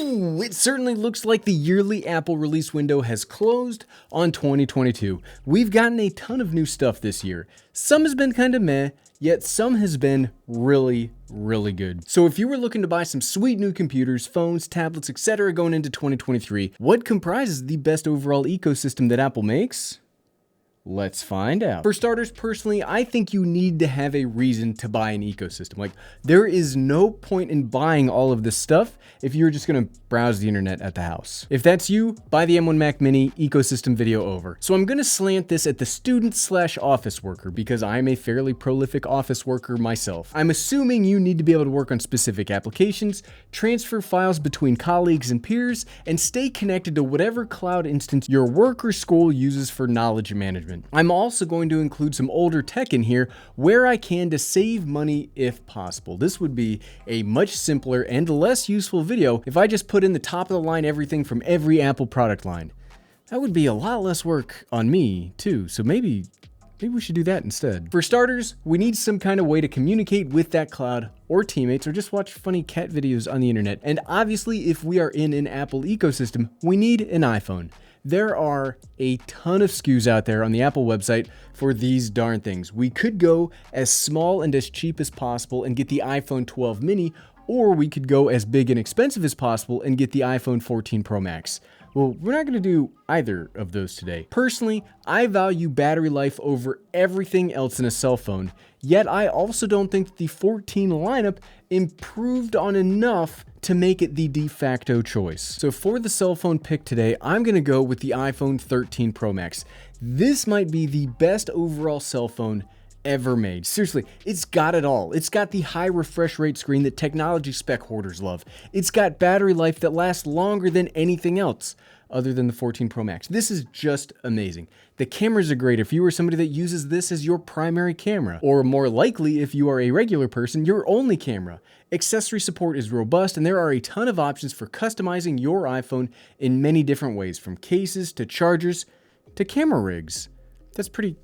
Ooh, it certainly looks like the yearly Apple release window has closed on 2022. We've gotten a ton of new stuff this year. Some has been kind of meh, yet some has been really good. So if you were looking to buy some sweet new computers, phones, tablets, etc. going into 2023, what comprises the best overall ecosystem that Apple makes? Let's find out. For starters, personally, I think you need to have a reason to buy an ecosystem. Like, there is no point in buying all of this stuff if you're just gonna browse the internet at the house. If that's you, buy the M1 Mac Mini, ecosystem video over. So I'm gonna slant this at the student/office worker because I'm a fairly prolific office worker myself. I'm assuming you need to be able to work on specific applications, transfer files between colleagues and peers, and stay connected to whatever cloud instance your work or school uses for knowledge management. I'm also going to include some older tech in here where I can to save money if possible. This would be a much simpler and less useful video if I just put in the top of the line everything from every Apple product line. That would be a lot less work on me too, so maybe we should do that instead. For starters, we need some kind of way to communicate with that cloud or teammates or just watch funny cat videos on the internet. And obviously, if we are in an Apple ecosystem, we need an iPhone. There are a ton of SKUs out there on the Apple website for these darn things. We could go as small and as cheap as possible and get the iPhone 12 mini, or we could go as big and expensive as possible and get the iPhone 14 Pro Max. Well, we're not gonna do either of those today. Personally, I value battery life over everything else in a cell phone, yet I also don't think that the 14 lineup improved on enough to make it the de facto choice. So for the cell phone pick today, I'm gonna go with the iPhone 13 Pro Max. This might be the best overall cell phone ever made. Seriously, it's got it all. It's got the high refresh rate screen that technology spec hoarders love. It's got battery life that lasts longer than anything else other than the 14 Pro Max. This is just amazing. The cameras are great if you are somebody that uses this as your primary camera, or more likely if you are a regular person, your only camera. Accessory support is robust, and there are a ton of options for customizing your iPhone in many different ways, from cases to chargers to camera rigs. That's pretty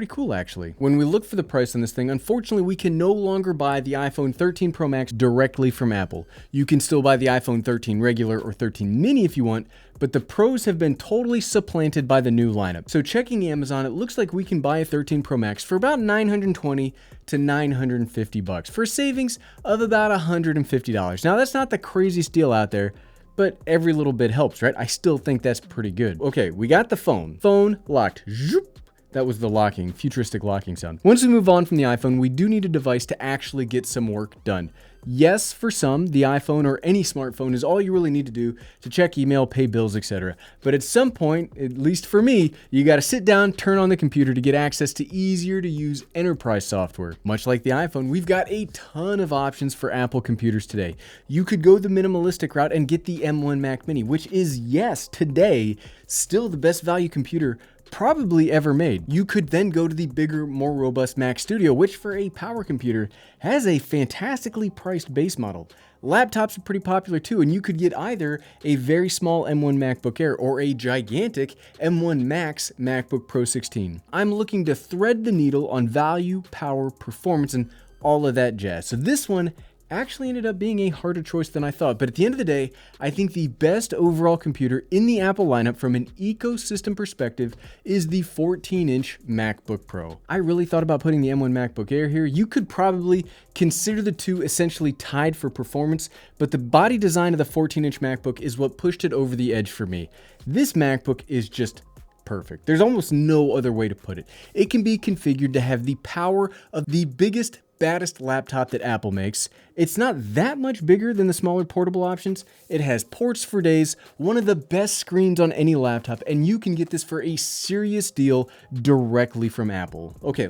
cool, actually. When we look for the price on this thing, unfortunately, we can no longer buy the iPhone 13 Pro Max directly from Apple. You can still buy the iPhone 13 regular or 13 mini if you want, but the Pros have been totally supplanted by the new lineup. So checking Amazon, it looks like we can buy a 13 Pro Max for about $920 to $950 for a savings of about $150. Now, that's not the craziest deal out there, but every little bit helps, right? I still think that's pretty good. Okay, we got the phone. Phone locked. Zoop. That was the locking, futuristic locking sound. Once we move on from the iPhone, we do need a device to actually get some work done. Yes, for some, the iPhone or any smartphone is all you really need to do to check email, pay bills, etc. But at some point, at least for me, you gotta sit down, turn on the computer to get access to easier to use enterprise software. Much like the iPhone, we've got a ton of options for Apple computers today. You could go the minimalistic route and get the M1 Mac Mini, which is, yes, today, still the best value computer probably ever made. You could then go to the bigger, more robust Mac Studio, which for a power computer has a fantastically priced base model. Laptops are pretty popular too, and you could get either a very small M1 MacBook Air or a gigantic M1 Max MacBook Pro 16. I'm looking to thread the needle on value, power, performance, and all of that jazz. So this one actually ended up being a harder choice than I thought, but at the end of the day, I think the best overall computer in the Apple lineup from an ecosystem perspective is the 14-inch MacBook Pro. I really thought about putting the M1 MacBook Air here. You could probably consider the two essentially tied for performance, but the body design of the 14-inch MacBook is what pushed it over the edge for me. This MacBook is just perfect. There's almost no other way to put it. It can be configured to have the power of the biggest, baddest laptop that Apple makes. It's not that much bigger than the smaller portable options. It has ports for days, one of the best screens on any laptop, and you can get this for a serious deal directly from Apple. Okay,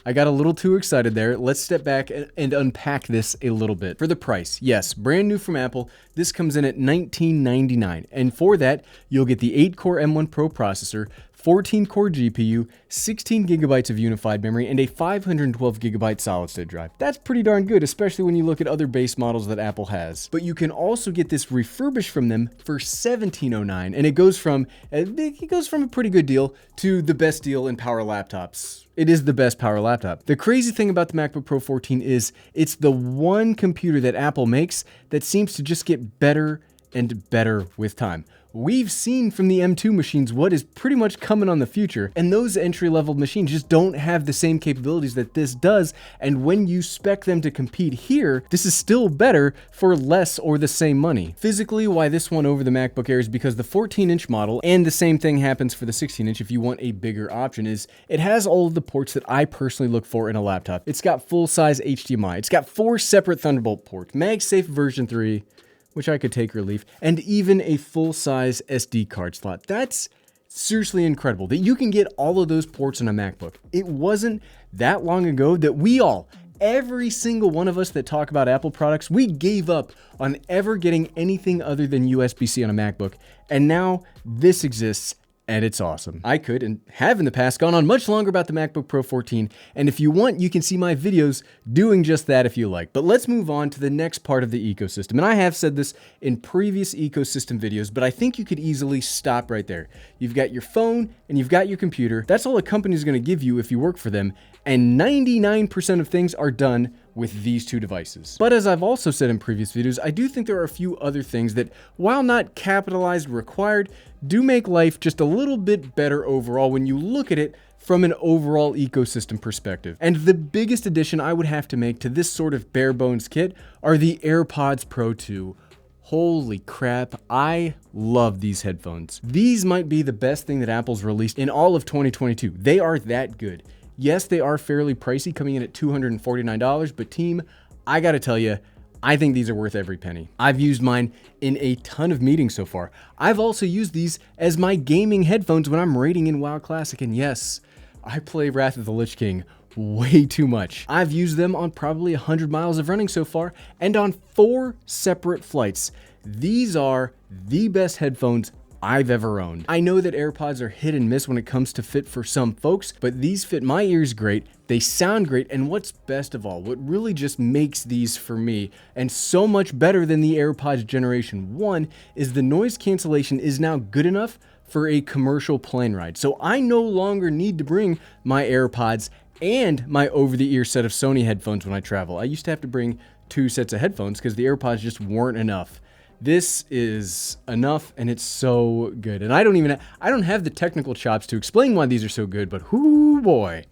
I got a little too excited there. Let's step back and unpack this a little bit. For the price, yes, brand new from Apple, this comes in at $1999. And for that, you'll get the 8-core M1 Pro processor, 14-core GPU, 16 gigabytes of unified memory, and a 512 gigabyte solid-state drive. That's pretty darn good, especially when you look at other base models that Apple has. But you can also get this refurbished from them for $1709, and it goes from a pretty good deal to the best deal in power laptops. It is the best power laptop. The crazy thing about the MacBook Pro 14 is it's the one computer that Apple makes that seems to just get better and better with time. We've seen from the M2 machines what is pretty much coming on the future, and those entry-level machines just don't have the same capabilities that this does, and when you spec them to compete here, this is still better for less or the same money. Physically, why this one over the MacBook Air is because the 14-inch model, and the same thing happens for the 16-inch if you want a bigger option, is it has all of the ports that I personally look for in a laptop. It's got full-size HDMI, it's got 4 separate Thunderbolt ports, MagSafe version 3, which I could take or leave, and even a full-size SD card slot. That's seriously incredible that you can get all of those ports on a MacBook. It wasn't that long ago that every single one of us that talk about Apple products, we gave up on ever getting anything other than USB-C on a MacBook, and now this exists. And it's awesome. I could, and have in the past, gone on much longer about the MacBook Pro 14, and if you want, you can see my videos doing just that if you like. But let's move on to the next part of the ecosystem. And I have said this in previous ecosystem videos, but I think you could easily stop right there. You've got your phone, and you've got your computer. That's all a company's gonna give you if you work for them, and 99% of things are done with these two devices. But as I've also said in previous videos, I do think there are a few other things that, while not capitalized required, do make life just a little bit better overall when you look at it from an overall ecosystem perspective. And the biggest addition I would have to make to this sort of bare bones kit are the AirPods Pro II. Holy crap, I love these headphones. These might be the best thing that Apple's released in all of 2022. They are that good. Yes, they are fairly pricey, coming in at $249, but team, I gotta tell you, I think these are worth every penny. I've used mine in a ton of meetings so far. I've also used these as my gaming headphones when I'm raiding in WoW Classic, and yes, I play Wrath of the Lich King way too much. I've used them on probably 100 miles of running so far, and on 4 separate flights. These are the best headphones I've ever owned. I know that AirPods are hit and miss when it comes to fit for some folks, but these fit my ears great, they sound great, and what's best of all, what really just makes these for me, and so much better than the AirPods Generation 1, is the noise cancellation is now good enough for a commercial plane ride. So I no longer need to bring my AirPods and my over-the-ear set of Sony headphones when I travel. I used to have to bring 2 sets of headphones because the AirPods just weren't enough. This is enough, and it's so good. And I don't have the technical chops to explain why these are so good, but whoo boy,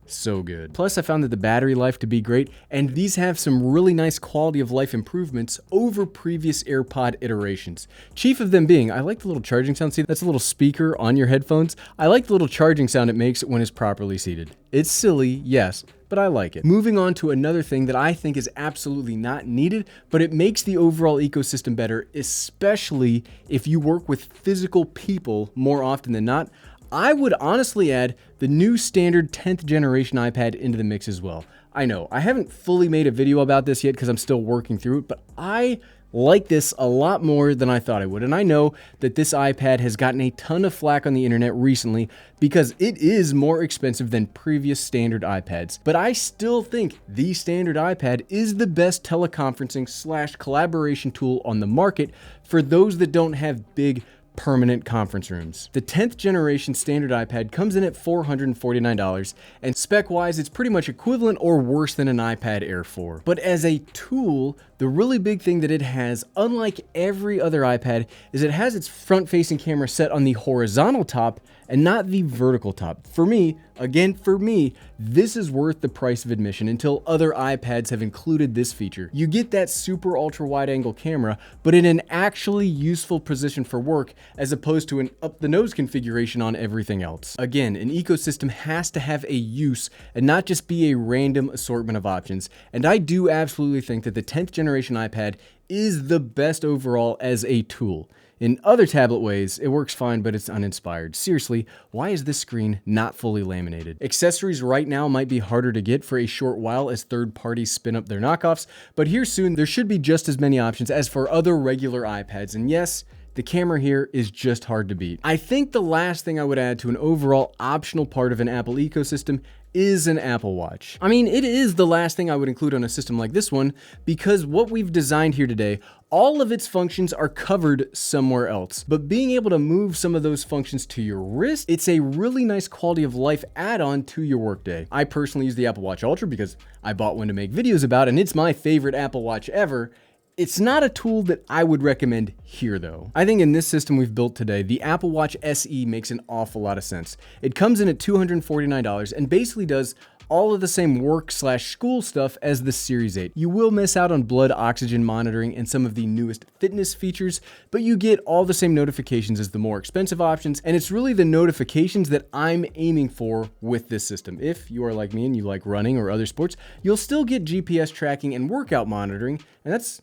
so good. Plus, I found that the battery life to be great, and these have some really nice quality of life improvements over previous AirPod iterations. Chief of them being, I like the little charging sound. See, that's a little speaker on your headphones. I like the little charging sound it makes when it's properly seated. It's silly, yes, but I like it. Moving on to another thing that I think is absolutely not needed, but it makes the overall ecosystem better, especially if you work with physical people more often than not. I would honestly add the new standard 10th generation iPad into the mix as well. I know, I haven't fully made a video about this yet because I'm still working through it, but I like this a lot more than I thought I would. And I know that this iPad has gotten a ton of flack on the internet recently because it is more expensive than previous standard iPads. But I still think the standard iPad is the best teleconferencing / collaboration tool on the market for those that don't have big permanent conference rooms. The 10th generation standard iPad comes in at $449, and spec-wise, it's pretty much equivalent or worse than an iPad Air 4. But as a tool, the really big thing that it has, unlike every other iPad, is it has its front-facing camera set on the horizontal top and not the vertical top. For me, again, for me, this is worth the price of admission until other iPads have included this feature. You get that super ultra wide angle camera, but in an actually useful position for work, as opposed to an up the nose configuration on everything else. Again, an ecosystem has to have a use and not just be a random assortment of options. And I do absolutely think that the 10th generation iPad is the best overall as a tool. In other tablet ways, it works fine, but it's uninspired. Seriously, why is this screen not fully laminated? Accessories right now might be harder to get for a short while as third parties spin up their knockoffs, but here soon there should be just as many options as for other regular iPads. And yes, the camera here is just hard to beat. I think the last thing I would add to an overall optional part of an Apple ecosystem is an Apple Watch. I mean, it is the last thing I would include on a system like this one because what we've designed here today, all of its functions are covered somewhere else. But being able to move some of those functions to your wrist, it's a really nice quality of life add-on to your workday. I personally use the Apple Watch Ultra because I bought one to make videos about, and it's my favorite Apple Watch ever. It's not a tool that I would recommend here though. I think in this system we've built today, the Apple Watch SE makes an awful lot of sense. It comes in at $249 and basically does all of the same work/school stuff as the Series 8. You will miss out on blood oxygen monitoring and some of the newest fitness features, but you get all the same notifications as the more expensive options, and it's really the notifications that I'm aiming for with this system. If you are like me and you like running or other sports, you'll still get GPS tracking and workout monitoring, and that's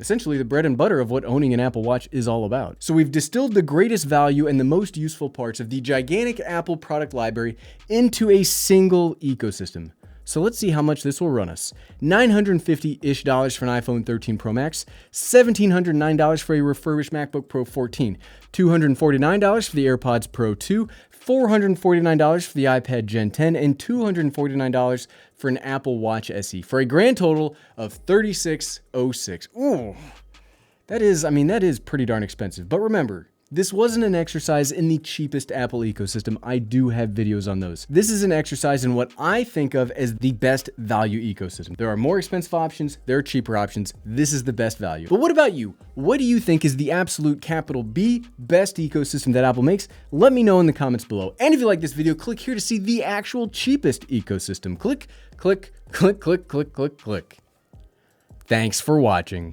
essentially the bread and butter of what owning an Apple Watch is all about. So we've distilled the greatest value and the most useful parts of the gigantic Apple product library into a single ecosystem. So let's see how much this will run us. $950-ish for an iPhone 13 Pro Max, $1,709 for a refurbished MacBook Pro 14, $249 for the AirPods Pro II, $449 for the iPad Gen 10, and $249 for an Apple Watch SE, for a grand total of $3606. Ooh, that is pretty darn expensive. But remember, this wasn't an exercise in the cheapest Apple ecosystem. I do have videos on those. This is an exercise in what I think of as the best value ecosystem. There are more expensive options, there are cheaper options. This is the best value. But what about you? What do you think is the absolute capital B best ecosystem that Apple makes? Let me know in the comments below. And if you like this video, click here to see the actual cheapest ecosystem. Click, click, click, click, click, click, click. Thanks for watching.